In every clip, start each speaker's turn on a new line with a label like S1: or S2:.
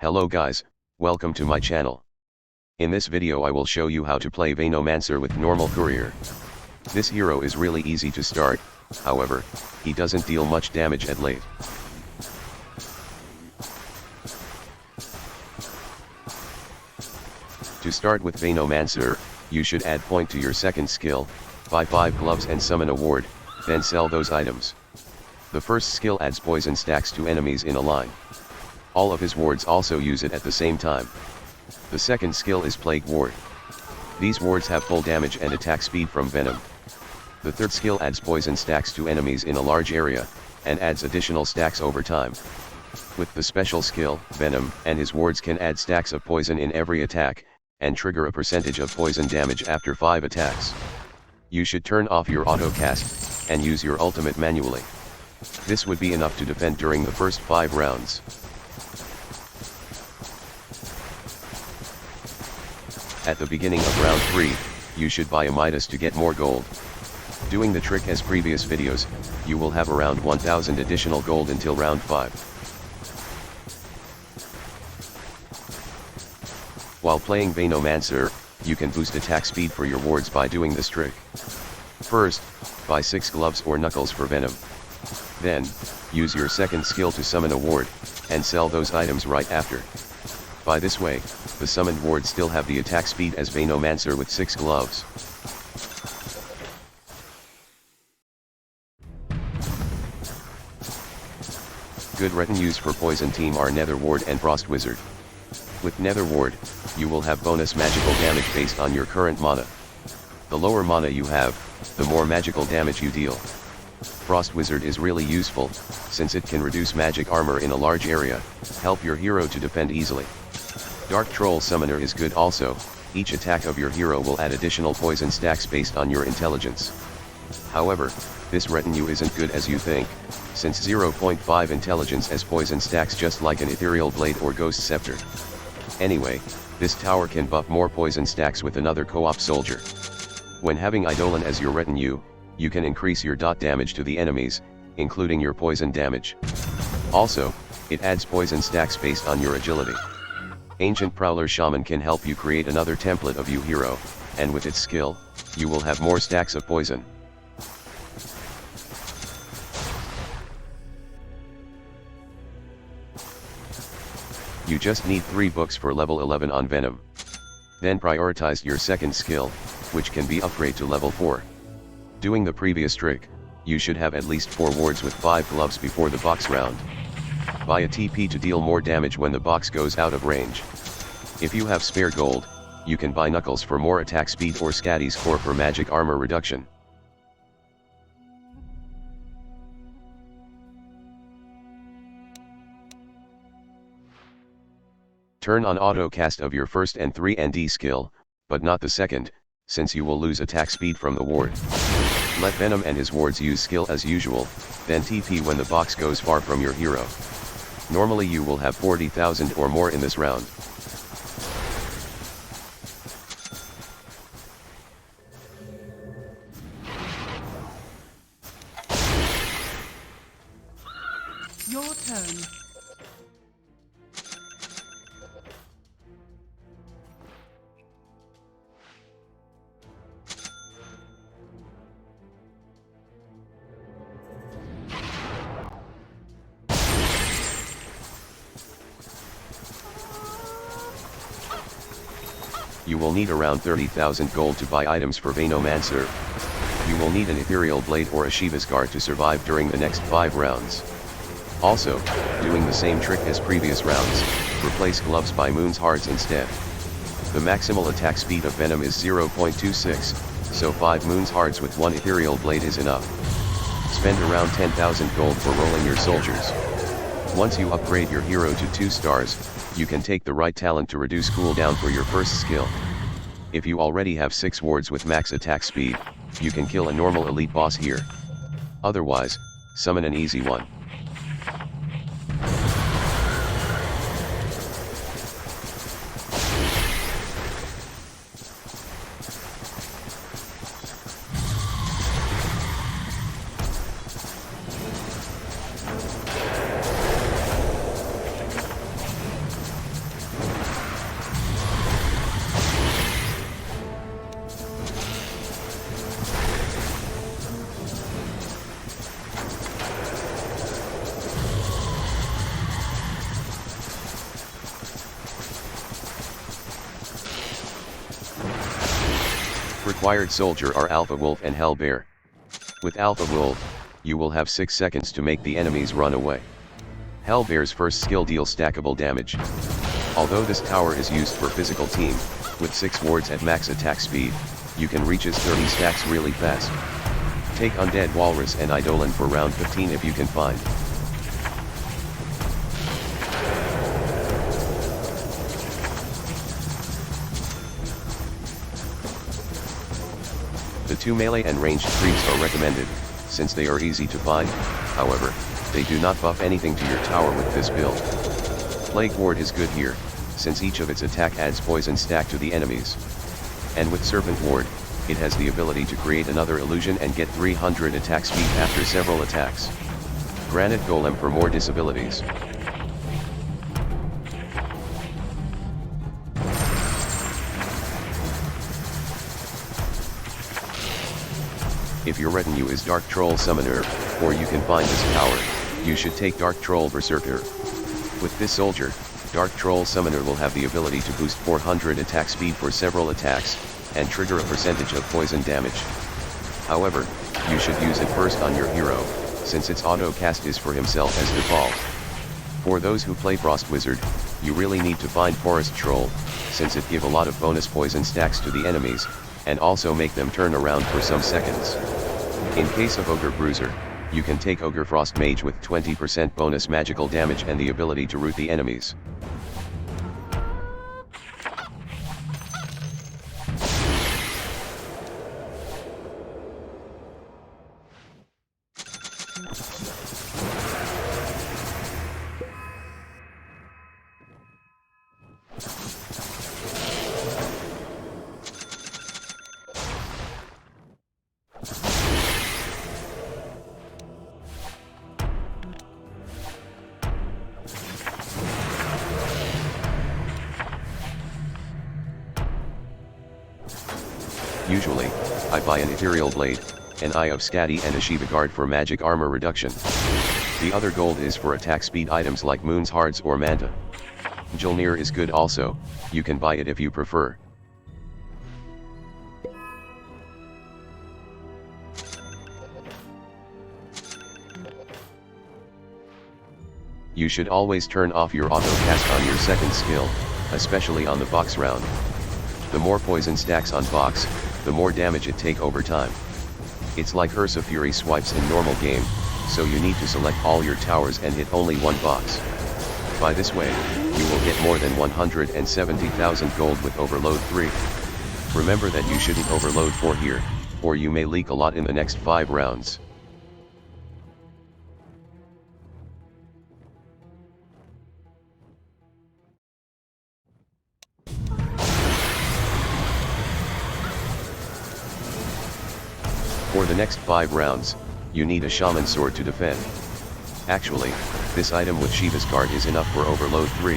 S1: Hello guys, welcome to my channel. In this video I will show you how to play Venomancer with normal courier. This hero is really easy to start, however, he doesn't deal much damage at late. To start with Venomancer, you should add point to your second skill, buy 5 gloves and summon a ward, then sell those items. The first skill adds poison stacks to enemies in a line. All of his wards also use it at the same time. The second skill is Plague Ward. These wards have full damage and attack speed from Venom. The third skill adds poison stacks to enemies in a large area, and adds additional stacks over time. With the special skill, Venom and his wards can add stacks of poison in every attack, and trigger a percentage of poison damage after 5 attacks. You should turn off your auto cast, and use your ultimate manually. This would be enough to defend during the first 5 rounds. At the beginning of round 3, you should buy a Midas to get more gold. Doing the trick as previous videos, you will have around 1000 additional gold until round 5. While playing Venomancer, you can boost attack speed for your wards by doing this trick. First, buy 6 gloves or knuckles for Venom. Then, use your second skill to summon a ward, and sell those items right after. By this way, the summoned wards still have the attack speed as Venomancer with 6 gloves. Good retinues for Poison Team are Nether Ward and Frost Wizard. With Nether Ward, you will have bonus magical damage based on your current mana. The lower mana you have, the more magical damage you deal. Frost Wizard is really useful, since it can reduce magic armor in a large area, help your hero to defend easily. Dark Troll Summoner is good also, each attack of your hero will add additional poison stacks based on your intelligence. However, this retinue isn't good as you think, since 0.5 intelligence as poison stacks just like an Ethereal Blade or Ghost Scepter. Anyway, this tower can buff more poison stacks with another co-op soldier. When having Eidolon as your retinue, you can increase your dot damage to the enemies, including your poison damage. Also, it adds poison stacks based on your agility. Ancient Prowler Shaman can help you create another template of you hero, and with its skill, you will have more stacks of poison. You just need 3 books for level 11 on Venom. Then prioritize your second skill, which can be upgraded to level 4. Doing the previous trick, you should have at least 4 wards with 5 gloves before the box round. Buy a TP to deal more damage when the box goes out of range. If you have spare gold, you can buy Knuckles for more attack speed or Scatty's Core for magic armor reduction. Turn on auto cast of your first and 3 ND skill, but not the second, since you will lose attack speed from the ward. Let Venom and his wards use skill as usual, then TP when the box goes far from your hero. Normally you will have 40,000 or more in this round.
S2: Your turn.
S1: You will need around 30,000 gold to buy items for Venomancer. You will need an Ethereal Blade or a Shiva's Guard to survive during the next 5 rounds. Also, doing the same trick as previous rounds, replace gloves by Moon's Hearts instead. The maximal attack speed of Venom is 0.26, so 5 Moon's Hearts with 1 Ethereal Blade is enough. Spend around 10,000 gold for rolling your soldiers. Once you upgrade your hero to 2 stars, you can take the right talent to reduce cooldown for your first skill. If you already have 6 wards with max attack speed, you can kill a normal elite boss here. Otherwise, summon an easy one. required soldier are Alpha Wolf and Hell Bear. With Alpha Wolf, you will have 6 seconds to make the enemies run away. Hell Bear's first skill deals stackable damage. Although this tower is used for physical team, with 6 wards at max attack speed, you can reach his 30 stacks really fast. Take Undead Walrus and Eidolon for round 15 if you can find. The 2 melee and ranged creeps are recommended, since they are easy to find. However, they do not buff anything to your tower with this build. Plague Ward is good here, since each of its attack adds poison stack to the enemies. And with Serpent Ward, it has the ability to create another illusion and get 300 attack speed after several attacks. Granite Golem for more disabilities. If your retinue is Dark Troll Summoner, or you can find this power, you should take Dark Troll Berserker. With this soldier, Dark Troll Summoner will have the ability to boost 400 attack speed for several attacks, and trigger a percentage of poison damage. However, you should use it first on your hero, since its auto cast is for himself as default. For those who play Frost Wizard, you really need to find Forest Troll, since it give a lot of bonus poison stacks to the enemies, and also make them turn around for some seconds. In case of Ogre Bruiser, you can take Ogre Frost Mage with 20% bonus magical damage and the ability to root the enemies. Usually, I buy an Ethereal Blade, an Eye of Skadi and a Shiva Guard for magic armor reduction. The other gold is for attack speed items like Moon's Hards or Manta. Mjolnir is good also, you can buy it if you prefer. You should always turn off your auto cast on your second skill, especially on the box round. The more poison stacks on box, the more damage it take over time. It's like Ursa Fury swipes in normal game, so you need to select all your towers and hit only one box. By this way, you will get more than 170,000 gold with Overload 3. Remember that you shouldn't overload 4 here, or you may leak a lot in the next 5 rounds. For the next 5 rounds, you need a Shaman Sword to defend. Actually, this item with Shiva's Guard is enough for Overload 3.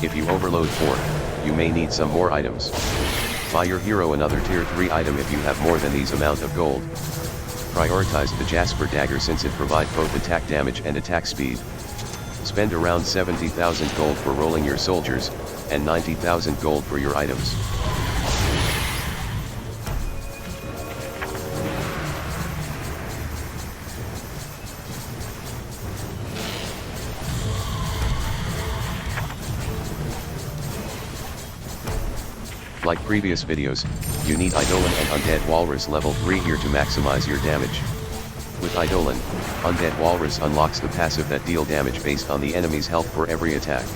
S1: If you overload 4, you may need some more items. Buy your hero another tier 3 item if you have more than these amount of gold. Prioritize the Jasper Dagger since it provides both attack damage and attack speed. Spend around 70,000 gold for rolling your soldiers, and 90,000 gold for your items. Like previous videos, you need Eidolon and Undead Walrus level 3 here to maximize your damage. With Eidolon, Undead Walrus unlocks the passive that deal damage based on the enemy's health for every attack.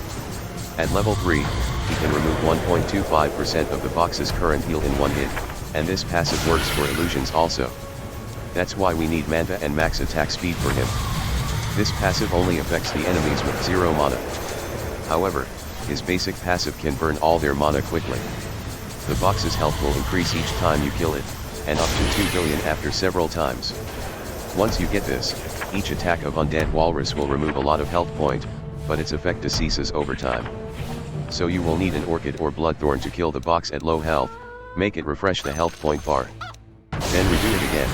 S1: At level 3, he can remove 1.25% of the box's current heal in one hit, and this passive works for illusions also. That's why we need Manta and max attack speed for him. This passive only affects the enemies with 0 mana. However, his basic passive can burn all their mana quickly. The box's health will increase each time you kill it, and up to 2 billion after several times. Once you get this, each attack of Undead Walrus will remove a lot of health point, but its effect ceases over time. So you will need an Orchid or Bloodthorn to kill the box at low health, make it refresh the health point bar. Then redo it again.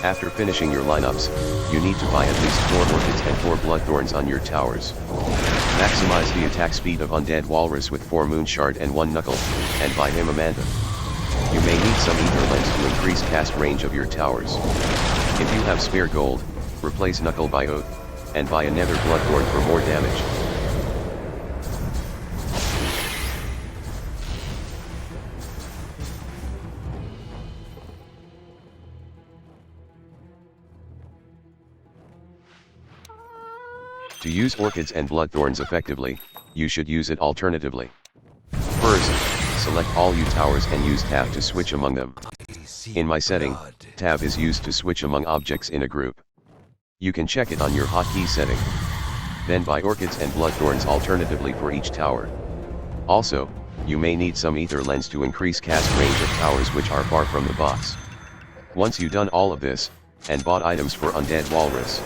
S1: After finishing your lineups, you need to buy at least 4 orchids and 4 bloodthorns on your towers. Maximize the attack speed of Undead Walrus with 4 Moonshard and 1 Knuckle, and buy him a Manta. You may need some Ether Lens to increase cast range of your towers. If you have spare gold, replace Knuckle by Oath, and buy a Nether Bloodthorn for more damage. To use orchids and bloodthorns effectively, you should use it alternatively. First, select all you towers and use Tab to switch among them. In my setting, Tab is used to switch among objects in a group. You can check it on your hotkey setting. Then buy orchids and bloodthorns alternatively for each tower. Also, you may need some Ether Lens to increase cast range of towers which are far from the box. Once you've done all of this, and bought items for Undead Walrus,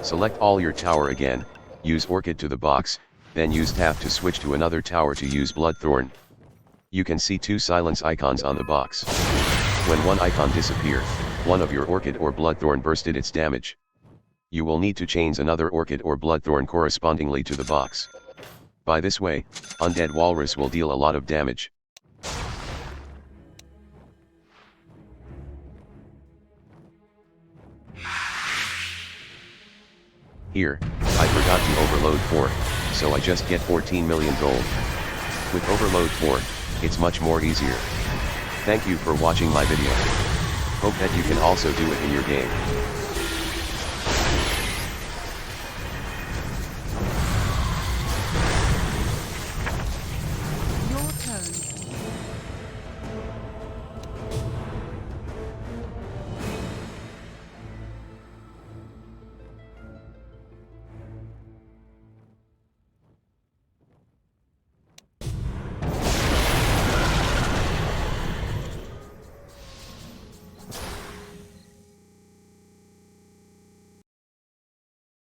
S1: select all your tower again, use Orchid to the box, then use Tab to switch to another tower to use Bloodthorn. You can see 2 silence icons on the box. When one icon disappears, one of your Orchid or Bloodthorn bursted its damage. You will need to change another Orchid or Bloodthorn correspondingly to the box. By this way, Undead Walrus will deal a lot of damage. Here, I forgot to overload 4, so I just get 14 million gold. With overload 4, it's much more easier. Thank you for watching my video. Hope that you can also do it in your game.